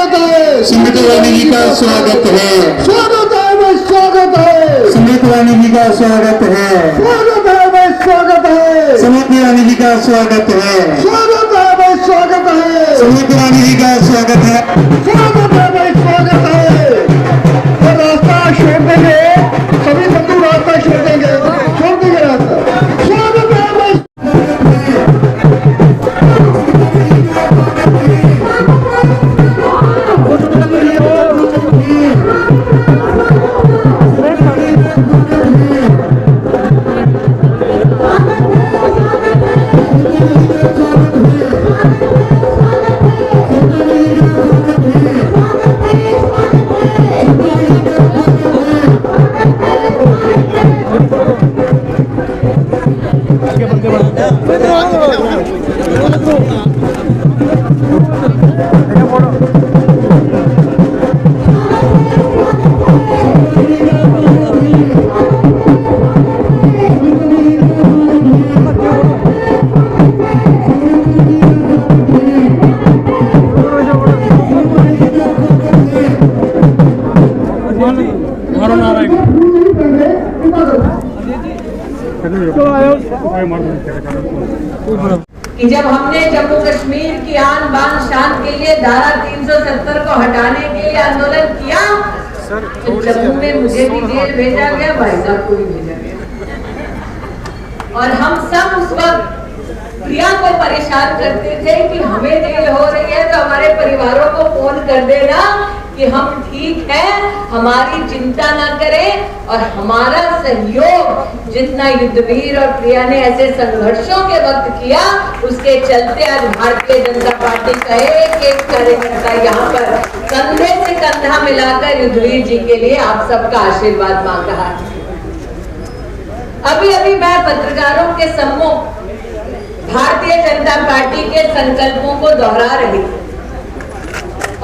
स्वागत है। स्मृति ईरानी जी का स्वागत है। स्वागत है भाई, स्वागत है। स्मृति ईरानी जी का स्वागत है। स्वागत है भाई, स्वागत है। स्मृति ईरानी जी का स्वागत है। स्वागत है भाई, स्वागत है। स्मृति ईरानी जी का स्वागत है। स्वागत है भाई, स्वागत है। तो रास्ता छोड़ देंगे, सभी बंधु रास्ता छोड़ देंगे रास्ता। स्वागत है भाई। कि जब हमने जम्मू कश्मीर की आन बान शान के लिए धारा 370 को हटाने के लिए आंदोलन किया, तो जम्मू में मुझे भी जेल भेजा गया, भाई साहब को भी भेजा गया। और हम सब उस वक्त प्रिया को परेशान करते थे कि हमें जेल हो रही है तो हमारे परिवारों को फोन कर देना कि हम ठीक है, हमारी चिंता ना करें। और हमारा सहयोग जितना युद्धवीर और प्रिया ने ऐसे संघर्षों के वक्त किया, उसके चलते आज भारतीय जनता पार्टी का एक कार्यकर्ता यहाँ पर कंधे से कंधा मिलाकर युद्धवीर जी के लिए आप सबका आशीर्वाद मांग रहा है। अभी अभी मैं पत्रकारों के सम्मुख भारतीय जनता पार्टी के संकल्पों को दोहरा रही थी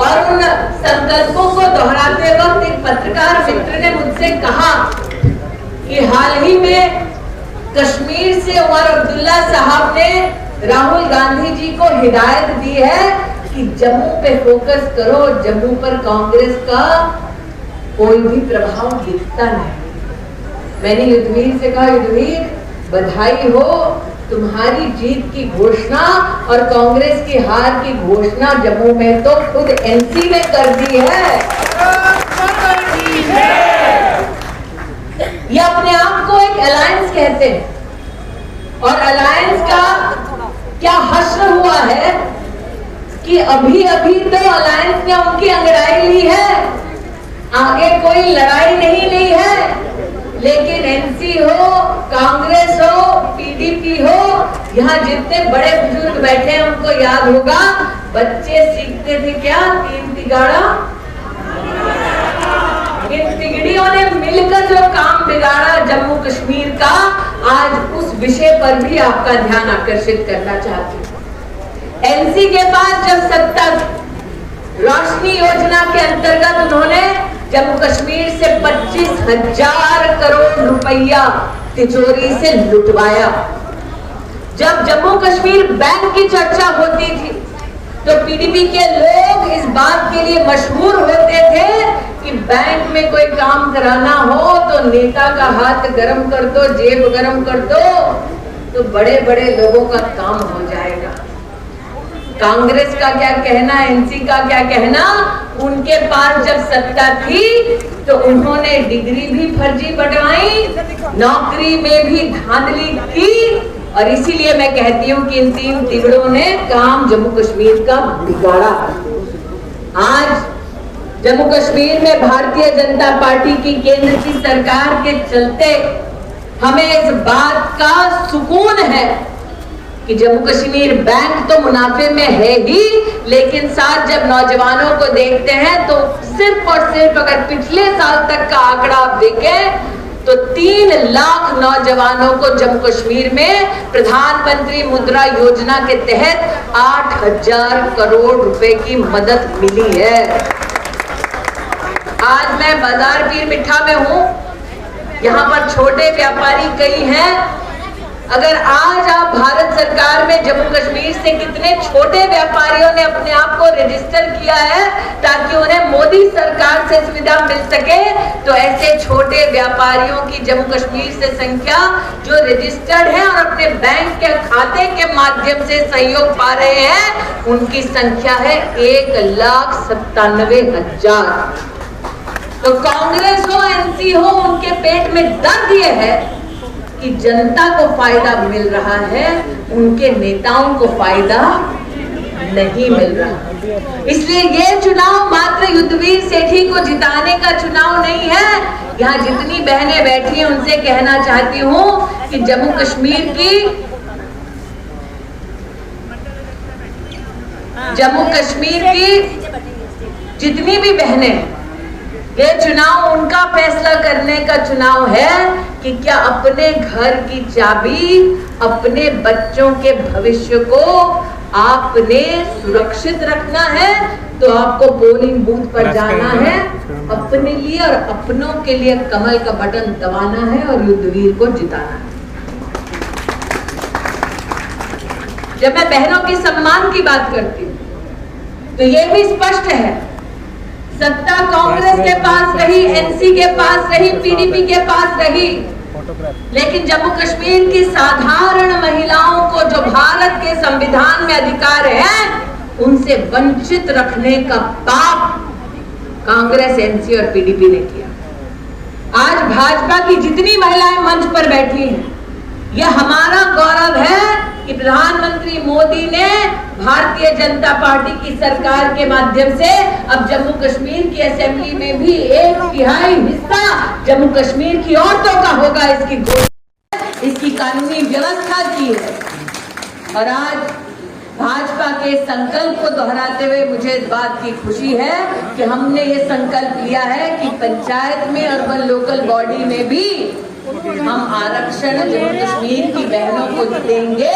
और उन संकल्पों को दोहराते वक्त एक पत्रकार मित्र ने मुझसे कहा कि हाल ही में कश्मीर से उमर अब्दुल्ला साहब ने राहुल गांधी जी को हिदायत दी है कि जम्मू पे फोकस करो, जम्मू पर कांग्रेस का कोई भी प्रभाव दिखता नहीं। मैंने युद्धवीर से कहा, युद्धवीर बधाई हो, तुम्हारी जीत की घोषणा और कांग्रेस की हार की घोषणा जम्मू में तो खुद एनसी ने कर दी है। ये अपने आप को एक अलायंस कहते हैं और अलायंस का क्या हश्र हुआ है कि अभी अभी तो अलायंस ने उनकी अंगड़ाई ली है, आगे कोई लड़ाई नहीं ली है। लेकिन एनसी हो, कांग्रेस हो, पीडीपी हो, यहाँ जितने बड़े बुजुर्ग बैठे हैं उनको याद होगा, बच्चे सीखते थे क्या, तीन तिगाड़ा। इन तिगड़ियों ने मिलकर जो काम बिगाड़ा जम्मू कश्मीर का, आज उस विषय पर भी आपका ध्यान आकर्षित करना चाहती हूँ। एनसी के पास जब सत्ता, रोशनी योजना के अंतर्गत उन्होंने जम्मू कश्मीर से 25,000 करोड़ रुपया तिजोरी से लुटवाया। जब जम्मू कश्मीर बैंक की चर्चा होती थी तो पीडीपी के लोग इस बात के लिए मशहूर होते थे कि बैंक में कोई काम कराना हो तो नेता का हाथ गरम कर दो, जेब गरम कर दो, तो बड़े बड़े लोगों का काम हो जाएगा। कांग्रेस का क्या कहना, एनसी का क्या कहना, उनके पास जब सत्ता थी तो उन्होंने डिग्री भी फर्जी बनवाई, नौकरी में भी धांधली की, और इसीलिए मैं कहती हूँ कि इन तीन तिगड़ों ने काम जम्मू कश्मीर का बिगाड़ा। आज जम्मू कश्मीर में भारतीय जनता पार्टी की केंद्र की सरकार के चलते हमें इस बात का सुकून है कि जम्मू कश्मीर बैंक तो मुनाफे में है ही, लेकिन साथ जब नौजवानों को देखते हैं तो सिर्फ और सिर्फ अगर पिछले साल तक का आंकड़ा आप देखें तो 3 लाख नौजवानों को जम्मू कश्मीर में प्रधानमंत्री मुद्रा योजना के तहत 8,000 करोड़ रुपए की मदद मिली है। आज मैं बाजार पीर मिठा में हूँ, यहाँ पर छोटे व्यापारी कई हैं। अगर आज आप भारत सरकार में जम्मू कश्मीर से कितने छोटे व्यापारियों ने अपने आप को रजिस्टर किया है ताकि उन्हें मोदी सरकार से सुविधा मिल सके। तो ऐसे छोटे व्यापारियों की जम्मू कश्मीर से संख्या जो रजिस्टर्ड है और अपने बैंक के खाते के माध्यम से सहयोग पा रहे हैं, उनकी संख्या है 1,97,000। तो कांग्रेस हो, एनसी हो, उनके पेट में दर्द ये है कि जनता को फायदा मिल रहा है, उनके नेताओं को फायदा नहीं मिल रहा। इसलिए ये चुनाव मात्र युद्धवीर सेठी को जिताने का चुनाव नहीं है। यहाँ जितनी बहनें बैठी हैं उनसे कहना चाहती हूँ कि जम्मू कश्मीर की जितनी भी बहनें, ये चुनाव उनका फैसला करने का चुनाव है कि क्या अपने घर की चाबी, अपने बच्चों के भविष्य को आपने सुरक्षित रखना है, तो आपको पोलिंग बूथ पर जाना है, अपने लिए और अपनों के लिए कमल का बटन दबाना है और युद्धवीर को जिताना है। जब मैं बहनों के सम्मान की बात करती हूँ तो ये भी स्पष्ट है, सत्ता कांग्रेस के पास रही, एनसी के पास रही, पीडीपी के पास रही, लेकिन जम्मू कश्मीर की साधारण महिलाओं को जो भारत के संविधान में अधिकार है, उनसे वंचित रखने का पाप कांग्रेस, एनसी और पीडीपी ने किया। आज भाजपा की जितनी महिलाएं मंच पर बैठी हैं, यह हमारा गौरव है कि प्रधानमंत्री मोदी ने भारतीय जनता पार्टी की सरकार के माध्यम से अब जम्मू कश्मीर की असेंबली में भी 1/3 हिस्सा जम्मू कश्मीर की औरतों का होगा, इसकी घोषणा, इसकी कानूनी व्यवस्था की है। और आज भाजपा के संकल्प को दोहराते हुए मुझे इस बात की खुशी है कि हमने ये संकल्प लिया है कि पंचायत में, अर्बन लोकल बॉडी में भी हम आरक्षण जम्मू कश्मीर की बहनों को देंगे,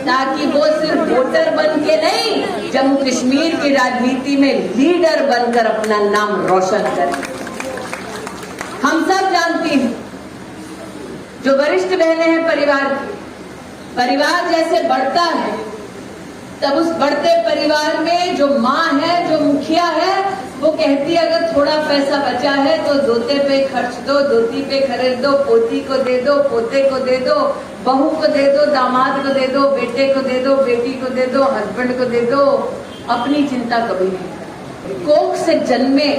ताकि वो सिर्फ वोटर बन के नहीं, जम्मू कश्मीर की राजनीति में लीडर बनकर अपना नाम रोशन करें। हम सब जानते हैं, जो वरिष्ठ बहनें हैं परिवार जैसे बढ़ता है, तब उस बढ़ते परिवार में जो माँ है, जो मुखिया है, वो कहती है अगर थोड़ा पैसा बचा है तो दोते पे खर्च दो, दोती पे खरीद दो, पोती को दे दो, पोते को दे दो, बहू को दे दो, दामाद को दे दो, बेटे को दे दो, बेटी को दे दो, हस्बैंड को दे दो, अपनी चिंता कभी नहीं। कोख से जन्मे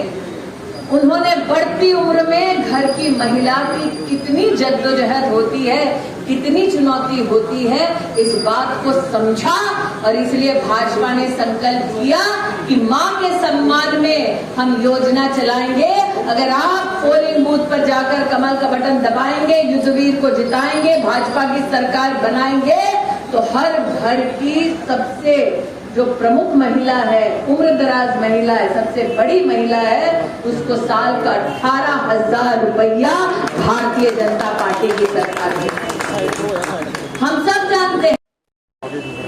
उन्होंने बढ़ती उम्र में घर की महिला की कितनी जद्दोजहद होती है, कितनी चुनौती होती है, इस बात को समझा और इसलिए भाजपा ने संकल्प किया कि मां के सम्मान में हम योजना चलाएंगे। अगर आप पोलिंग बूथ पर जाकर कमल का बटन दबाएंगे, युद्धवीर को जिताएंगे, भाजपा की सरकार बनाएंगे, तो हर घर की सबसे जो प्रमुख महिला है, उम्रदराज महिला है, सबसे बड़ी महिला है, उसको साल का 18,000 रुपया भारतीय जनता पार्टी की सरकार ने। हम सब जानते हैं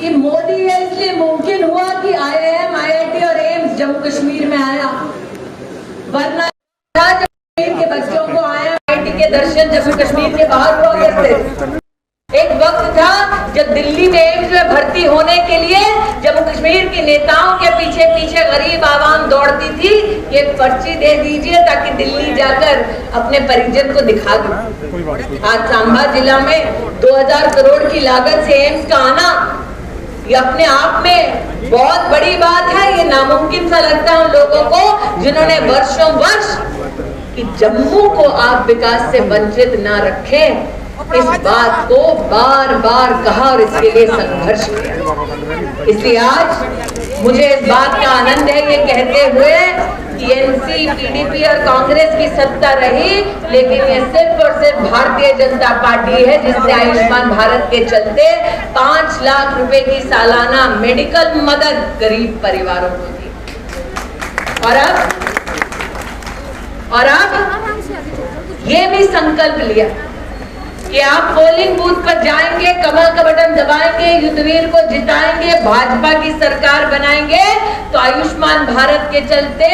कि मोदी है इसलिए मुमकिन हुआ कि IIM, IIT और एम्स जम्मू कश्मीर में आया, वरना कश्मीर के बच्चों को IIM, IIT के दर्शन जम्मू कश्मीर के बाहर हुआ करते। एक वक्त था जब दिल्ली में एम्स में भर्ती होने के लिए जम्मू कश्मीर के नेताओं के पीछे पीछे गरीब आवाम दौड़ती थी, ये पर्ची दे दीजिए ताकि दिल्ली जाकर अपने परिजन को दिखा दो। आज सांबा जिला में 2000 करोड़ की लागत से एम्स का आना, ये अपने आप में बहुत बड़ी बात है। ये नामुमकिन सा लगता है उन लोगों को जिन्होंने वर्षों वर्ष कि जम्मू को आप विकास से वंचित ना रखें, इस बात को बार बार कहा और इसके लिए संघर्ष किया। इसलिए आज मुझे इस बात का आनंद है ये कहते हुए कि एनसी, पीडीपी और कांग्रेस की सत्ता रही, लेकिन ये सिर्फ और सिर्फ भारतीय जनता पार्टी है जिसने आयुष्मान भारत के चलते 5 लाख रुपए की सालाना मेडिकल मदद गरीब परिवारों को दी। और अब ये भी संकल्प लिया कि आप पोलिंग बूथ पर जाएंगे, कमल का बटन दबाएंगे, युद्धवीर को जिताएंगे, भाजपा की सरकार बनाएंगे, तो आयुष्मान भारत के चलते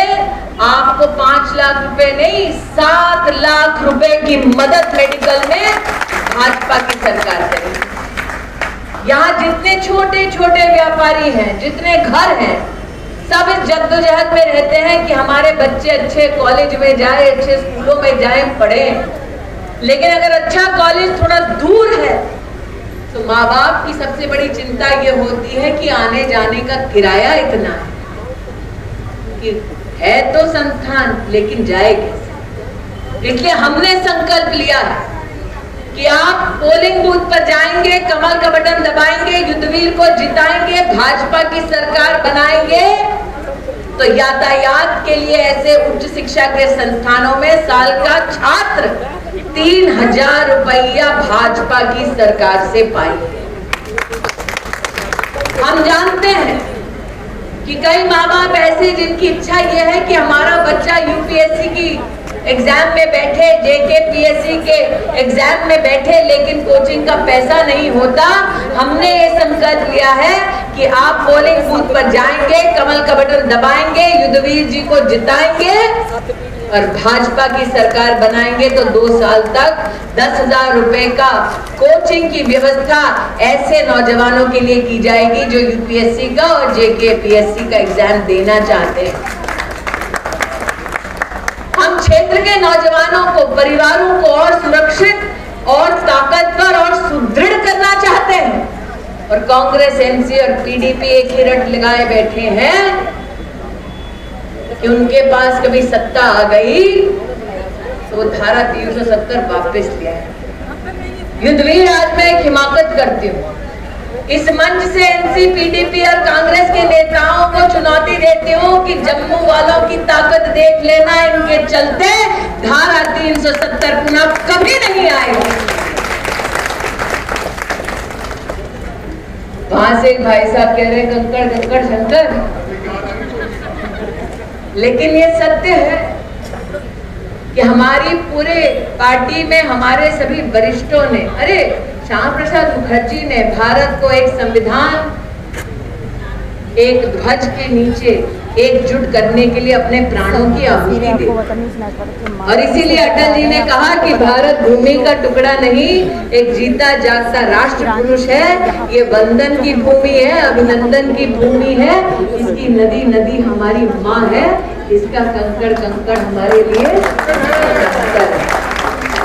आपको 5 लाख रुपए नहीं 7 लाख रुपए की मदद मेडिकल में भाजपा की सरकार करेगी। यहाँ जितने छोटे छोटे व्यापारी हैं, जितने घर हैं, सब इस जद्दोजहद में रहते हैं कि हमारे बच्चे अच्छे कॉलेज में जाए, अच्छे स्कूलों में जाए, पढ़े। लेकिन अगर अच्छा कॉलेज थोड़ा दूर है तो माँ बाप की सबसे बड़ी चिंता ये होती है कि आने जाने का किराया इतना है कि है तो संस्थान लेकिन जाए कैसे। इसलिए हमने संकल्प लिया है कि आप पोलिंग बूथ पर जाएंगे, कमल का बटन दबाएंगे, युद्धवीर को जिताएंगे, भाजपा की सरकार बनाएंगे, तो यातायात के लिए ऐसे उच्च शिक्षा के संस्थानों में साल का छात्र 3000 रुपया भाजपा की सरकार से पाएंगे। हम जानते हैं कि कई माँ बाप ऐसे जिनकी इच्छा यह है कि हमारा बच्चा यूपीएससी की एग्जाम में बैठे, जेकेपीएससी के एग्जाम में बैठे, लेकिन कोचिंग का पैसा नहीं होता। हमने ये संकल्प लिया है कि आप पोलिंग बूथ पर जाएंगे, कमल का बटन दबाएंगे, युद्धवीर जी को जिताएंगे और भाजपा की सरकार बनाएंगे तो 2 साल तक 10,000 रुपए का कोचिंग की व्यवस्था ऐसे नौजवानों के लिए की जाएगी जो यूपीएससी का और जेकेपीएससी का एग्जाम देना चाहते हैं। हम क्षेत्र के नौजवानों को, परिवारों को और सुरक्षित और ताकतवर और सुदृढ़ करना चाहते हैं। और कांग्रेस, एनसी और पीडीपी एक ही रट लगाए बैठे हैं कि उनके पास कभी सत्ता आ गई तो वो धारा 370 वापस लिया है। युद्धवीर, आज मैं एक हिमाकत करती हूँ, इस मंच से एनसी, पीडीपी और कांग्रेस के नेताओं को चुनौती देती हूँ कि जम्मू वालों की ताकत देख लेना, इनके चलते धारा 370 पुनः कभी नहीं आएगी। वहां से एक भाई साहब कह रहे कंकड़ कंकड़ शंकर, लेकिन ये सत्य है कि हमारी पूरे पार्टी में हमारे सभी वरिष्ठों ने, अरे श्यामा प्रसाद मुखर्जी ने भारत को एक संविधान, एक ध्वज के नीचे एकजुट करने के लिए अपने प्राणों की आहुति दी। और इसीलिए अटल जी ने कहा कि भारत भूमि का टुकड़ा नहीं, एक जीता जागता राष्ट्र पुरुष है। ये वंदन की भूमि है, अभिनंदन की भूमि है, इसकी नदी नदी हमारी माँ है, इसका कंकड़ कंकड़ हमारे लिए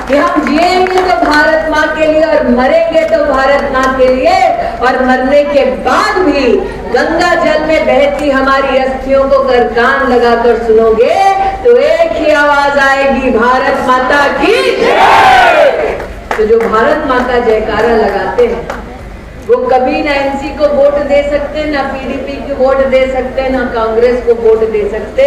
कि हम जिएंगे तो भारत माँ के लिए और मरेंगे तो भारत माँ के लिए। और मरने के बाद भी गंगा जल में बहती हमारी अस्थियों को कर कान लगाकर सुनोगे तो एक ही आवाज आएगी, भारत माता की जय। तो जो भारत माता जयकारा लगाते हैं वो कभी ना एनसी को वोट दे सकते, ना पीडीपी को वोट दे सकते, ना कांग्रेस को वोट दे सकते,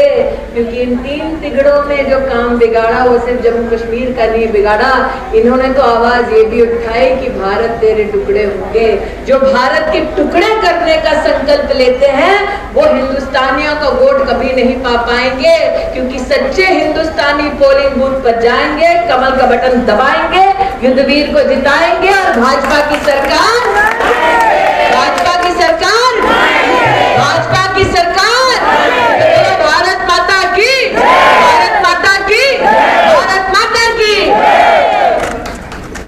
क्योंकि इन 3 तिगड़ों में जो काम बिगाड़ा वो सिर्फ जम्मू कश्मीर का नहीं बिगाड़ा। इन्होंने तो आवाज ये भी उठाई कि भारत तेरे टुकड़े होंगे। जो भारत के टुकड़े करने का संकल्प लेते हैं वो हिंदुस्तानियों का वोट कभी नहीं पा पाएंगे, क्योंकि सच्चे हिंदुस्तानी पोलिंग बूथ पर जाएंगे, कमल का बटन दबाएंगे, युद्धवीर को जिताएंगे और भाजपा की सरकार